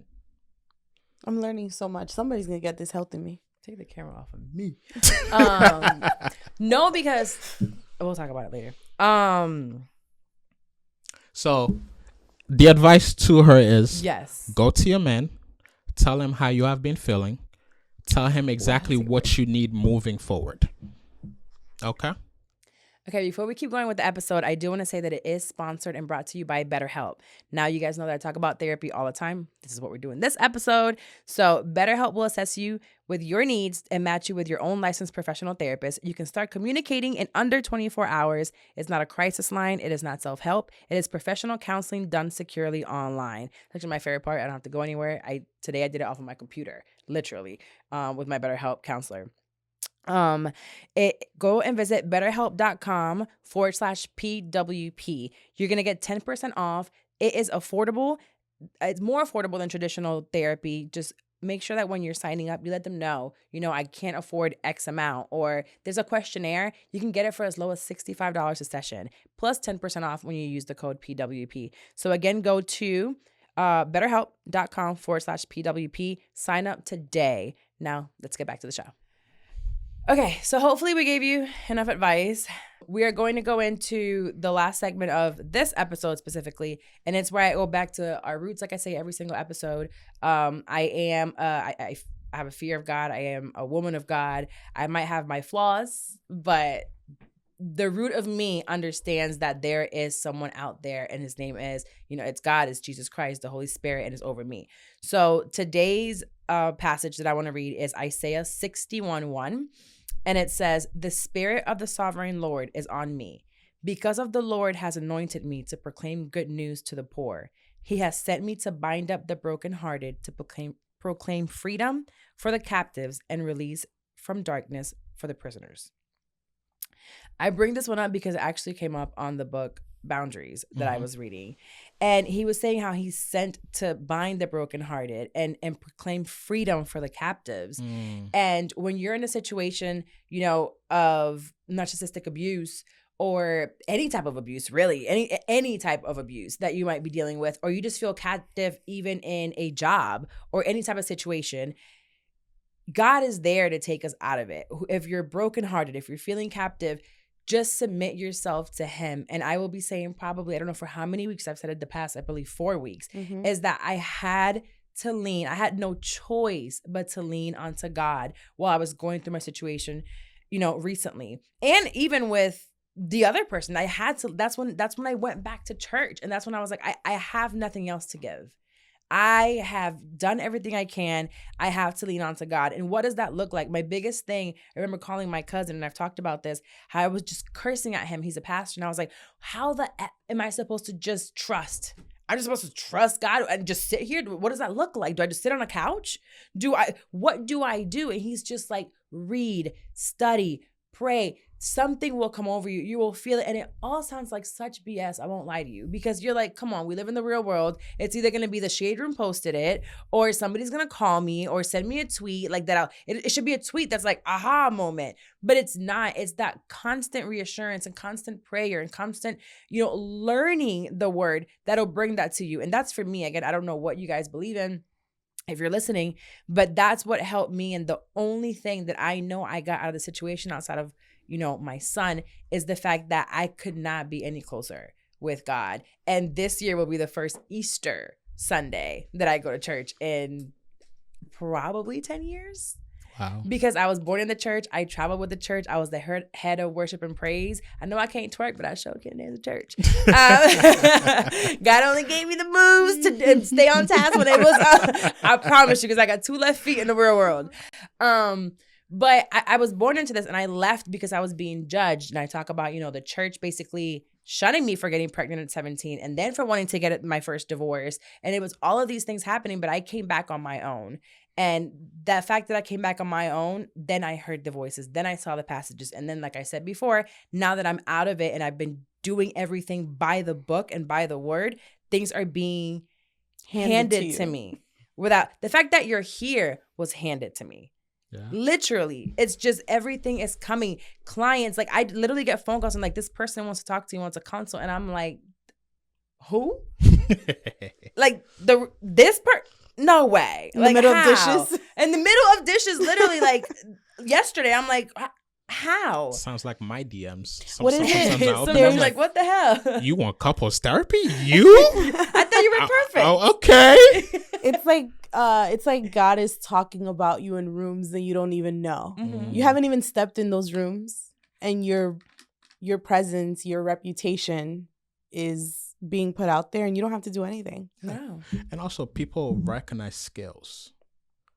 I'm learning so much. Somebody's gonna get this helping me. Take the camera off of me. No, because we'll talk about it later. So the advice to her is, yes, go to your man, tell him how you have been feeling, tell him exactly what you need moving forward. Okay? Okay, before we keep going with the episode, I do want to say that it is sponsored and brought to you by BetterHelp. Now, you guys know that I talk about therapy all the time. This is what we're doing this episode. So BetterHelp will assess you with your needs and match you with your own licensed professional therapist. You can start communicating in under 24 hours. It's not a crisis line. It is not self-help. It is professional counseling done securely online. That's actually my favorite part. I don't have to go anywhere. Today I did it off of my computer, literally, with my BetterHelp counselor. Go and visit betterhelp.com/PWP. You're going to get 10% off. It is affordable. It's more affordable than traditional therapy. Just make sure that when you're signing up, you let them know, I can't afford X amount, or there's a questionnaire. You can get it for as low as $65 a session, plus 10% off when you use the code PWP. So again, go to betterhelp.com/PWP. Sign up today. Now let's get back to the show. Okay, so hopefully we gave you enough advice. We are going to go into the last segment of this episode specifically, and it's where I go back to our roots, like I say every single episode. I have a fear of God. I am a woman of God. I might have my flaws, but the root of me understands that there is someone out there, and his name is, it's God, it's Jesus Christ, the Holy Spirit, and it's over me. So today's passage that I want to read is Isaiah 61:1. And it says, "The Spirit of the Sovereign Lord is on me, because of the Lord has anointed me to proclaim good news to the poor. He has sent me to bind up the brokenhearted, to proclaim freedom for the captives and release from darkness for the prisoners." I bring this one up because it actually came up on the book Boundaries that I was reading. And he was saying how he's sent to bind the brokenhearted and proclaim freedom for the captives. And when you're in a situation, of narcissistic abuse or any type of abuse, really, any type of abuse that you might be dealing with, or you just feel captive even in a job or any type of situation, God is there to take us out of it. If you're brokenhearted, if you're feeling captive, just submit yourself to him. And I will be saying probably, I don't know for how many weeks, I've said it the past, I believe 4 weeks, is that I had no choice but to lean onto God while I was going through my situation, recently. And even with the other person, I had to, that's when I went back to church. And that's when I was like, I have nothing else to give. I have done everything I can. I have to lean on to God. And what does that look like? My biggest thing, I remember calling my cousin, and I've talked about this, how I was just cursing at him. He's a pastor. And I was like, how the F am I supposed to just trust? I'm just supposed to trust God and just sit here? What does that look like? Do I just sit on a couch? What do I do? And he's just like, read, study, pray. Something will come over you. You will feel it. And it all sounds like such BS. I won't lie to you, because you're like, come on, we live in the real world. It's either going to be the Shade Room posted it, or somebody's going to call me or send me a tweet like that. It should be a tweet that's like, aha moment. But it's not. It's that constant reassurance and constant prayer and constant, learning the word that'll bring that to you. And that's for me. Again, I don't know what you guys believe in, if you're listening, but that's what helped me. And the only thing that I know I got out of the situation, outside of my son, is the fact that I could not be any closer with God. And this year will be the first Easter Sunday that I go to church in probably 10 years. Wow. Because I was born in the church. I traveled with the church. I was the head of worship and praise. I know I can't twerk, but I sure can dance the church. God only gave me the moves to stay on task when it was, I promise you, because I got 2 left feet in the real world. But I was born into this, and I left because I was being judged. And I talk about, the church basically shunning me for getting pregnant at 17 and then for wanting to get my first divorce. And it was all of these things happening, but I came back on my own. And that fact that I came back on my own, then I heard the voices, then I saw the passages. And then, like I said before, now that I'm out of it and I've been doing everything by the book and by the word, things are being handed to me. Without the fact that you're here was handed to me. Yeah. Literally, it's just everything is coming. Clients, like I literally get phone calls and like, this person wants to talk to you, wants a consult, and I'm like, who? Like no way. In the middle of dishes? In the middle of dishes, literally, like yesterday, I'm like, how? Sounds like my DMs. What is it? Sometimes like, what the hell? You want couples therapy? You? I thought you were perfect. Oh, okay. It's like God is talking about you in rooms that you don't even know. Mm-hmm. You haven't even stepped in those rooms, and your presence, your reputation is being put out there, and you don't have to do anything. No. And also, people recognize skills,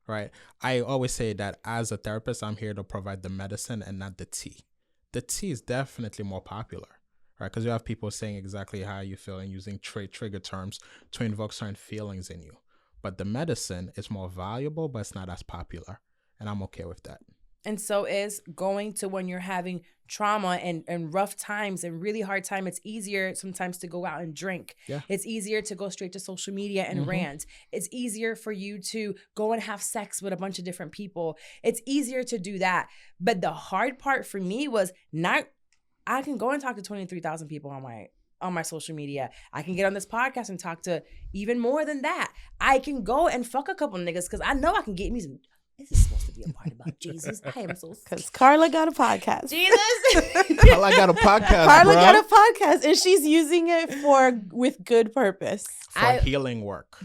right? I always say that as a therapist, I'm here to provide the medicine and not the tea. The tea is definitely more popular, right? Because you have people saying exactly how you feel and using trigger terms to invoke certain feelings in you. But the medicine is more valuable, but it's not as popular. And I'm okay with that. And so is going to when you're having trauma and rough times and really hard time. It's easier sometimes to go out and drink. Yeah. It's easier to go straight to social media and rant. It's easier for you to go and have sex with a bunch of different people. It's easier to do that. But the hard part for me was I can go and talk to 23,000 people on my social media. I can get on this podcast and talk to even more than that. I can go and fuck a couple niggas because I know I can get me some. This is supposed to be a part about Jesus. I am so because Carla got a podcast. Jesus, Carla got a podcast. Carla got a podcast, and she's using it with good purpose for healing work.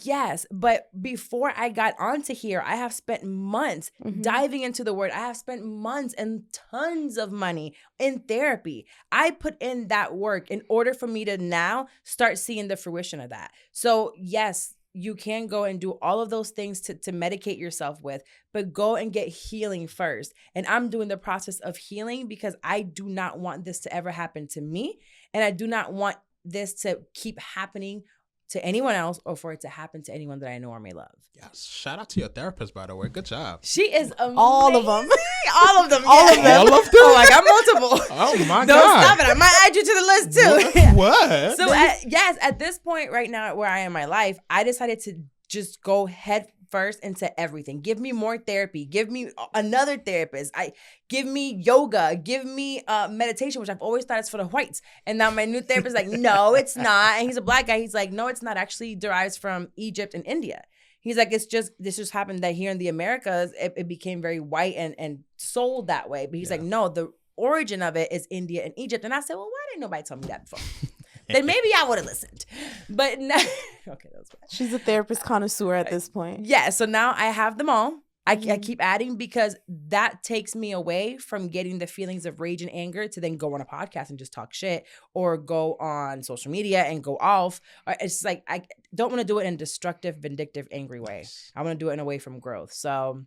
Yes, but before I got onto here, I have spent months diving into the word. I have spent months and tons of money in therapy. I put in that work in order for me to now start seeing the fruition of that. So yes, you can go and do all of those things to medicate yourself with, but go and get healing first. And I'm doing the process of healing because I do not want this to ever happen to me. And I do not want this to keep happening to anyone else or for it to happen to anyone that I know or may love. Yes. Shout out to your therapist, by the way. Good job. She is amazing. All of them. All of them. All of them. All of them? Oh, I got multiple. Oh, my God. Don't stop it. I might add you to the list, too. What? So, at this point right now where I am in my life, I decided to just go head first into everything. Give me more therapy. Give me another therapist. Give me yoga. Give me meditation, which I've always thought is for the whites. And now my new therapist is like, no, it's not. And he's a black guy. He's like, no, it's not. Actually derives from Egypt and India. He's like, this just happened that here in the Americas, it became very white and sold that way. But he's like, no, the origin of it is India and Egypt. And I said, well, why didn't nobody tell me that before? Then maybe I would have listened. But no. Okay, that was bad. She's a therapist connoisseur at this point. Yeah, so now I have them all. I keep adding because that takes me away from getting the feelings of rage and anger to then go on a podcast and just talk shit or go on social media and go off. It's like I don't want to do it in a destructive, vindictive, angry way. I want to do it in a way from growth. So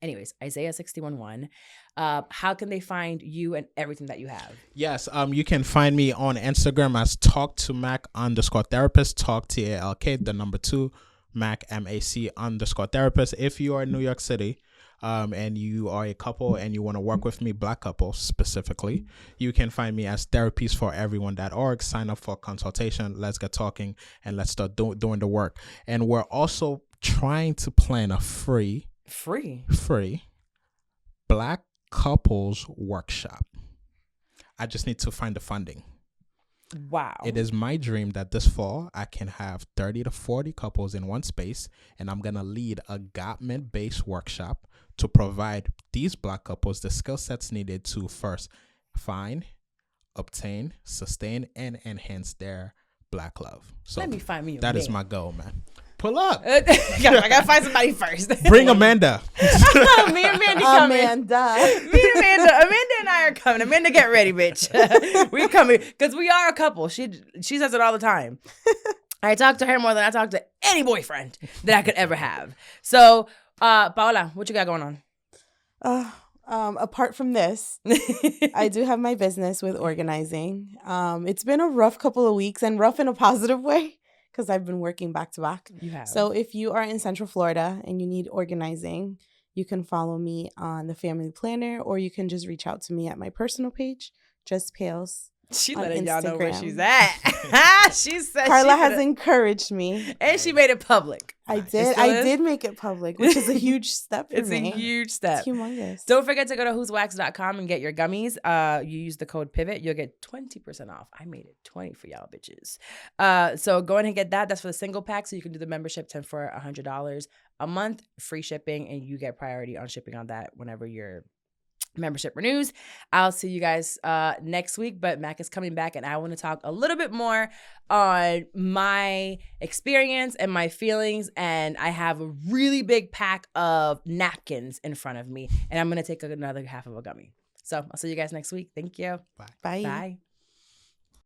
anyways, Isaiah 61:1. How can they find you and everything that you have? Yes, you can find me on Instagram as talk2mac_therapist, talk TALK, the number 2, Mac MAC_therapist. If you are in New York City, and you are a couple and you want to work with me, black couples specifically, you can find me as therapiesforeveryone.org. Sign up for a consultation. Let's get talking and let's start doing the work. And we're also trying to plan a free black couples workshop. I just need to find the funding. Wow. It is my dream that this fall I can have 30 to 40 couples in one space, and I'm going to lead a Gottman-based workshop to provide these Black couples the skill sets needed to first find, obtain, sustain, and enhance their Black love. So let me find me a that man. is my goal, man. Pull up. I gotta find somebody first. Bring Amanda. Me and Mandy coming. Amanda. Me and Amanda and I are coming. Amanda, get ready, bitch. We coming because we are a couple. She says it all the time. I talk to her more than I talk to any boyfriend that I could ever have. So, Paola, what you got going on? Apart from this, I do have my business with organizing. It's been a rough couple of weeks, and rough in a positive way, because I've been working back to back. You have. So if you are in Central Florida and you need organizing, you can follow me on the Family Planner, or you can just reach out to me at my personal page, Just Pales. She on letting y'all know where Instagram. she's at. She said Carla has encouraged me. and she made it public. I It did. still I is? did make it public, which is a huge step for It's me. a huge step. It's humongous. Don't forget to go to whoswax.com and get your gummies. You use the code PIVOT. You'll get 20% off. I made it 20 for y'all bitches. So go ahead and get that. That's for the single pack. So you can do the membership 10 for $100 a month, free shipping, and you get priority on shipping on that whenever your membership renews. I'll see you guys next week, but Mac is coming back and I want to talk a little bit more on my experience and my feelings, and I have a really big pack of napkins in front of me and I'm going to take another half of a gummy. So I'll see you guys next week. Thank you. Bye. Bye. Bye.